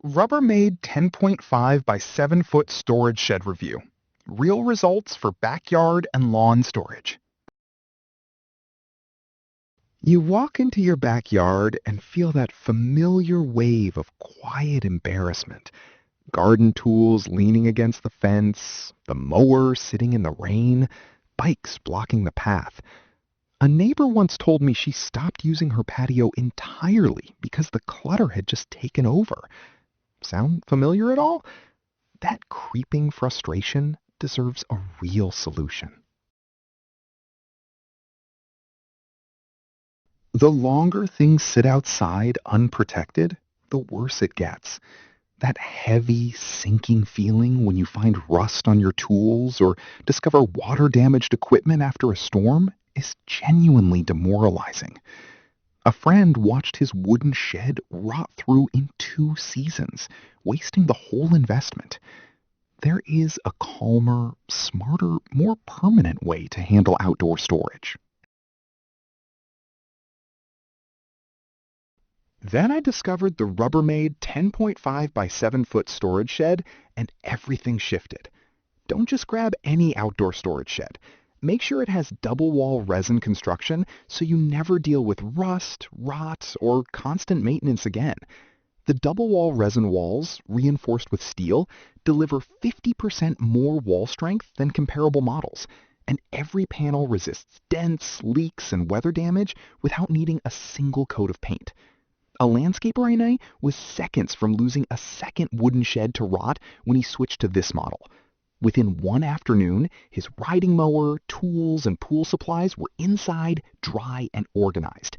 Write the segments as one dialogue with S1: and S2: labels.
S1: Rubbermaid 10.5 by 7 foot storage shed review. Real results for backyard and lawn storage. You walk into your backyard and feel that familiar wave of quiet embarrassment. Garden tools leaning against the fence, the mower sitting in the rain, bikes blocking the path. A neighbor once told me she stopped using her patio entirely because the clutter had just taken over. Sound familiar at all? That creeping frustration deserves a real solution. The longer things sit outside unprotected, the worse it gets. That heavy, sinking feeling when you find rust on your tools or discover water-damaged equipment after a storm is genuinely demoralizing. A friend watched his wooden shed rot through in 2 seasons, wasting the whole investment. There is a calmer, smarter, more permanent way to handle outdoor storage. Then I discovered the Rubbermaid 10.5 by 7 foot storage shed, and everything shifted. Don't just grab any outdoor storage shed. Make sure it has double wall resin construction so you never deal with rust, rot, or constant maintenance again. The double wall resin walls, reinforced with steel, deliver 50% more wall strength than comparable models, and every panel resists dents, leaks, and weather damage without needing a single coat of paint. A landscaper I know was seconds from losing a second wooden shed to rot when he switched to this model. Within one afternoon, his riding mower, tools, and pool supplies were inside, dry, and organized.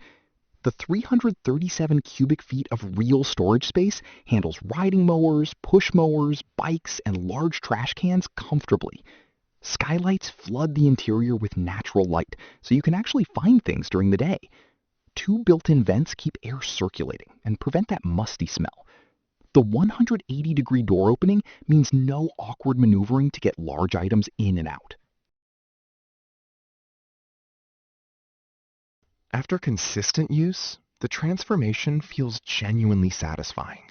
S1: The 337 cubic feet of real storage space handles riding mowers, push mowers, bikes, and large trash cans comfortably. Skylights flood the interior with natural light, so you can actually find things during the day. 2 built-in vents keep air circulating and prevent that musty smell. The 180-degree door opening means no awkward maneuvering to get large items in and out. After consistent use, the transformation feels genuinely satisfying.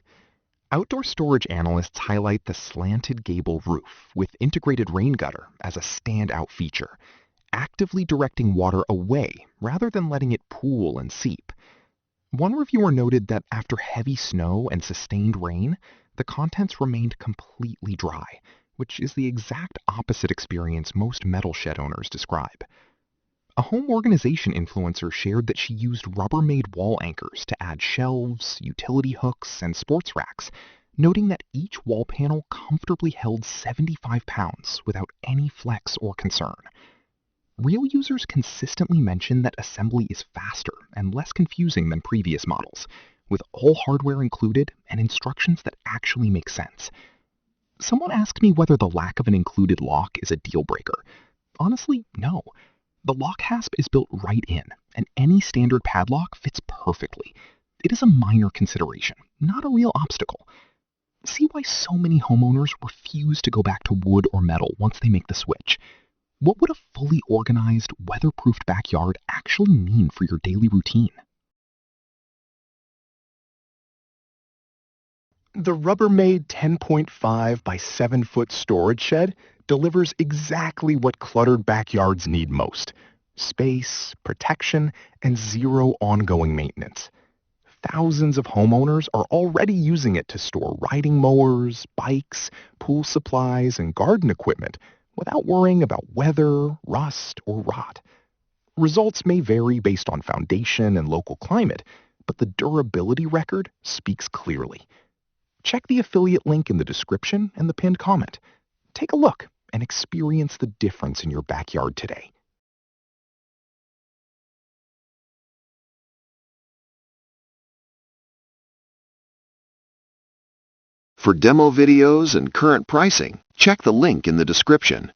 S1: Outdoor storage analysts highlight the slanted gable roof with integrated rain gutter as a standout feature, actively directing water away rather than letting it pool and seep. One reviewer noted that after heavy snow and sustained rain, the contents remained completely dry, which is the exact opposite experience most metal shed owners describe. A home organization influencer shared that she used Rubbermaid wall anchors to add shelves, utility hooks, and sports racks, noting that each wall panel comfortably held 75 pounds without any flex or concern. Real users consistently mention that assembly is faster and less confusing than previous models, with all hardware included and instructions that actually make sense. Someone asked me whether the lack of an included lock is a deal breaker. Honestly, no. The lock hasp is built right in, and any standard padlock fits perfectly. It is a minor consideration, not a real obstacle. See why so many homeowners refuse to go back to wood or metal once they make the switch. What would a fully organized, weatherproofed backyard actually mean for your daily routine? The Rubbermaid 10.5 by 7 foot storage shed delivers exactly what cluttered backyards need most: space, protection, and zero ongoing maintenance. Thousands of homeowners are already using it to store riding mowers, bikes, pool supplies, and garden equipment without worrying about weather, rust, or rot. Results may vary based on foundation and local climate, but the durability record speaks clearly. Check the affiliate link in the description and the pinned comment. Take a look and experience the difference in your backyard today.
S2: For demo videos and current pricing, check the link in the description.